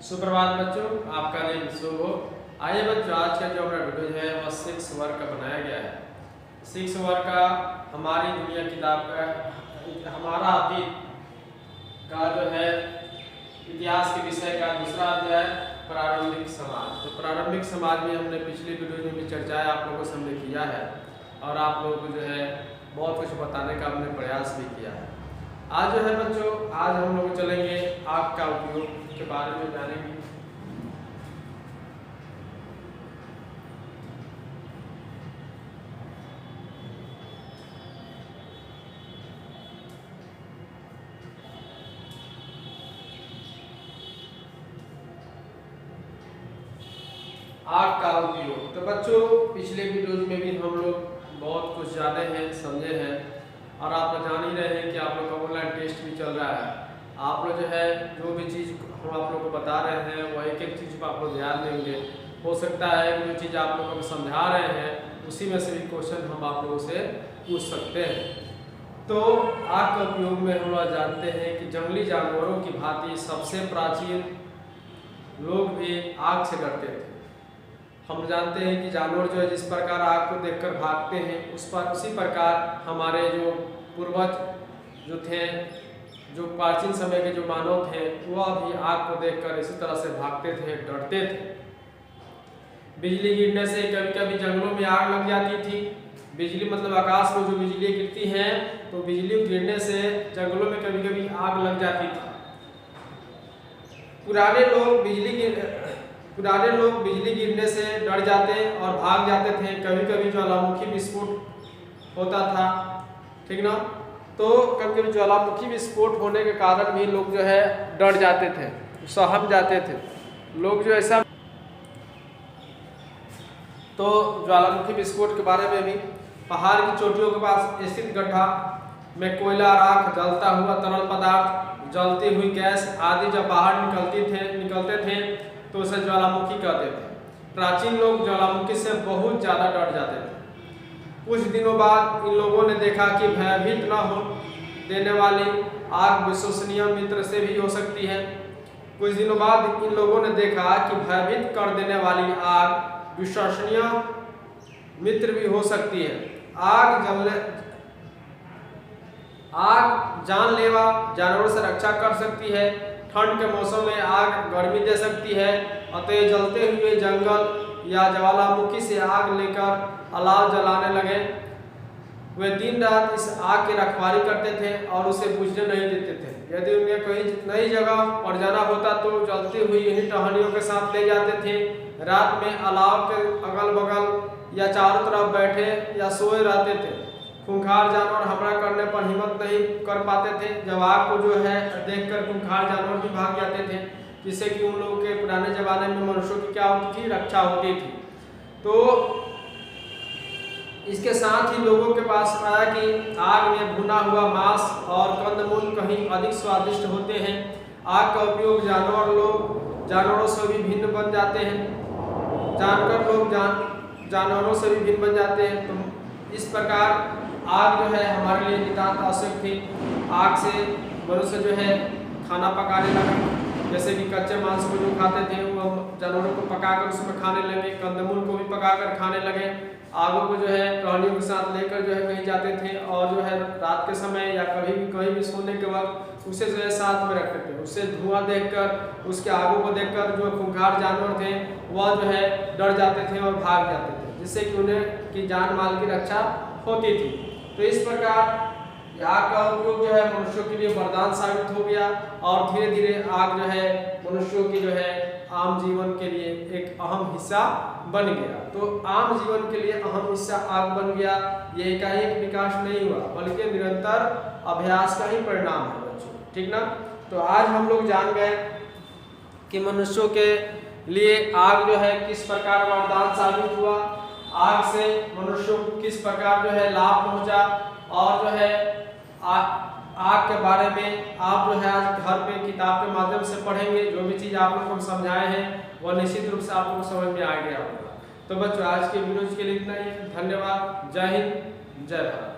सुप्रभात बच्चों, आपका दिन शुभ हो। आइए बच्चों, आज का जो हमारा वीडियो है वह 6 वर्ग का बनाया गया है। 6 वर्ग का हमारी दुनिया किताब का हमारा अतीत का जो है इतिहास के विषय का दूसरा अध्याय प्रारंभिक समाज। तो प्रारंभिक समाज में हमने पिछली वीडियो में भी चर्चाएं आप लोगों से हमने किया है और आप लोगों को जो है बहुत कुछ बताने का हमने प्रयास भी किया है। आज जो है बच्चों, आज हम लोग चलेंगे आग का उपयोग के बारे में जानेंगे। आग का उपयोग। तो बच्चों, पिछले वीडियोज में भी हम लोग बहुत कुछ जाने हैं, समझे हैं और आप लोग जान ही रहे हैं कि आप लोग का ऑनलाइन टेस्ट भी चल रहा है। आप लोग जो है जो भी चीज़ हम आप लोग को बता रहे हैं वह एक एक चीज़ पर आप लोग ध्यान देंगे। हो सकता है जो चीज़ आप लोग को समझा रहे हैं उसी में से भी क्वेश्चन हम आप लोगों से पूछ सकते हैं। तो आग का उपयोग में हम लोग जानते हैं कि जंगली जानवरों की भांति सबसे प्राचीन लोग भी आग से डरते थे। हम जानते हैं कि जानवर जो है जिस प्रकार आग को देखकर भागते हैं उसी प्रकार हमारे जो पूर्वज जो थे, जो प्राचीन समय के जो मानव थे, वह भी आग को देखकर इसी तरह से भागते थे, डरते थे। बिजली गिरने से कभी कभी जंगलों में आग लग जाती थी। बिजली मतलब आकाश में जो बिजली गिरती है तो बिजली गिरने से जंगलों में कभी कभी आग लग जाती थी। पुराने लोग बिजली गिरने से डर जाते और भाग जाते थे। कभी कभी ज्वालामुखी विस्फोट होता था, ठीक ना। तो कभी कभी ज्वालामुखी विस्फोट होने के कारण भी लोग जो है डर जाते थे, सहम जाते थे लोग जो ऐसा। तो ज्वालामुखी विस्फोट के बारे में भी पहाड़ की चोटियों के पास स्थित गड्ढा में कोयला, राख, जलता हुआ तरल पदार्थ, जलती हुई गैस आदि जब बाहर निकलते थे तो उसे ज्वालामुखी कहते थे। प्राचीन लोग ज्वालामुखी से बहुत ज़्यादा डर जाते थे। कुछ दिनों बाद इन लोगों ने देखा कि भयभीत न हो देने वाली आग विश्वसनीय मित्र से भी हो सकती है। कुछ दिनों बाद इन लोगों ने देखा कि भयभीत कर देने वाली आग विश्वसनीय मित्र भी हो सकती है। आग जानलेवा जानवरों से रक्षा कर सकती है। ठंड के मौसम में आग गर्मी दे सकती है। अतः जलते हुए जंगल या ज्वालामुखी से आग लेकर अलाव जलाने लगे। वे दिन रात इस आग की रखवाली करते थे और उसे बुझने नहीं देते थे। यदि उन्हें कहीं नई जगह पर जाना होता तो जलती हुई इन्हीं टहनियों के साथ ले जाते थे। रात में अलाव के अगल बगल या चारों तरफ बैठे या सोए रहते थे। खूंखार जानवर हमला करने पर हिम्मत नहीं कर पाते थे। जब आग को जो है देखकर खूंखार जानवर भी भाग जाते थे, जिससे कि उन लोगों के पुराने जमाने में मनुष्यों की क्या होती थी, रक्षा होती थी। तो इसके साथ ही लोगों के पास आया कि आग में भुना हुआ मांस और कंदमूल कहीं अधिक स्वादिष्ट होते हैं। आग का उपयोग जानवरों से भी भिन्न बन जाते हैं। जानकर लोग जानवरों से भी भिन्न बन जाते हैं। तो इस प्रकार आग जो है हमारे लिए नितांत आवश्यक थी। आग से मनुष्य जो है खाना पकाने लगा, जैसे कि कच्चे मांस को जो खाते थे वो जानवरों को पकाकर उसमें खाने लगे, कंदमूल को भी पकाकर खाने लगे। आगों को जो है टहनियों के साथ लेकर जो है कहीं जाते थे और जो है रात के समय या कहीं भी सोने के वक्त उसे जो है साथ में रखते थे। उससे धुआं देखकर, उसके आगों को देखकर जो खूंखार जानवर थे वह जो है डर जाते थे और भाग जाते थे, जिससे कि उन्हें की जान माल की रक्षा होती थी। तो इस प्रकार आग का उपयोग जो है मनुष्यों के लिए वरदान साबित हो गया और धीरे धीरे आग जो है मनुष्यों की जो है आम जीवन के लिए एक अहम हिस्सा बन गया। तो आम जीवन के लिए अहम हिस्सा आग बन गया। ये एकाएक विकास नहीं हुआ बल्कि निरंतर अभ्यास का ही परिणाम है बच्चों, ठीक ना। तो आज हम लोग जान गए कि मनुष्यों के लिए आग जो है किस प्रकार वरदान साबित हुआ, आग से मनुष्यों को किस प्रकार जो है लाभ पहुंचा और जो है आग के बारे में आप जो है आज घर पे किताब के माध्यम से पढ़ेंगे। जो भी चीज़ आप लोग को समझाए हैं वह निश्चित रूप से आप लोग को समझ में आ गया होगा। तो बच्चों, आज के वीडियो के लिए इतना ही। धन्यवाद। जय हिंद, जय भारत।